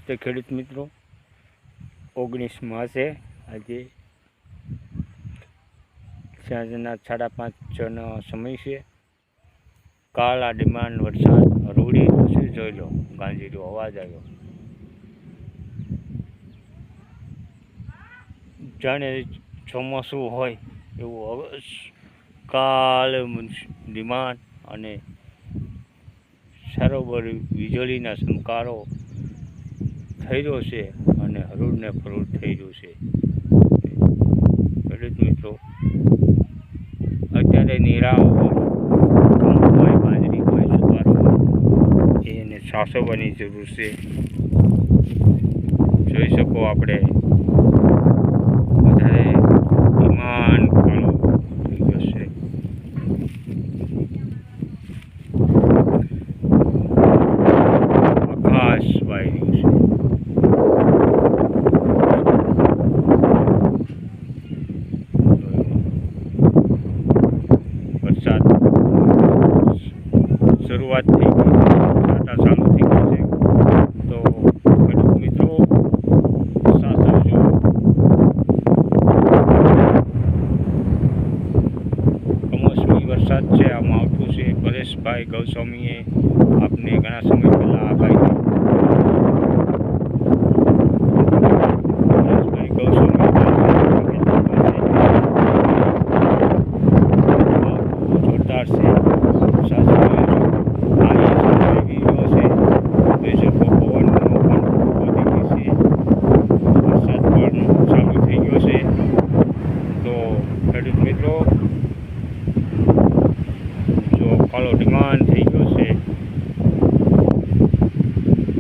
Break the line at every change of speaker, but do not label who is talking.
નમસ્તે ખેડૂત મિત્રો, 19 માસે આજે સાંજના 5:30નો સમય છે. કાળા ડિમાન્ડ વરસાદ રૂડી રહ્યો છે. જોઈ લો, ગાંજીરો અવાજ આવ્યો. જાણે ચોમાસું હોય એવું કાળ ડિમાન્ડ અને સરોવર વીજળીના ચમકારો થઈ રહ્યો છે અને હરૂડને ફરૂડ થઈ રહ્યું છે. ખેડૂત મિત્રો, અત્યારે નીરા હોય, બાજરી હોય, સુપારો હોય, એને સાચવવાની જરૂર છે. જોઈ શકો આપણે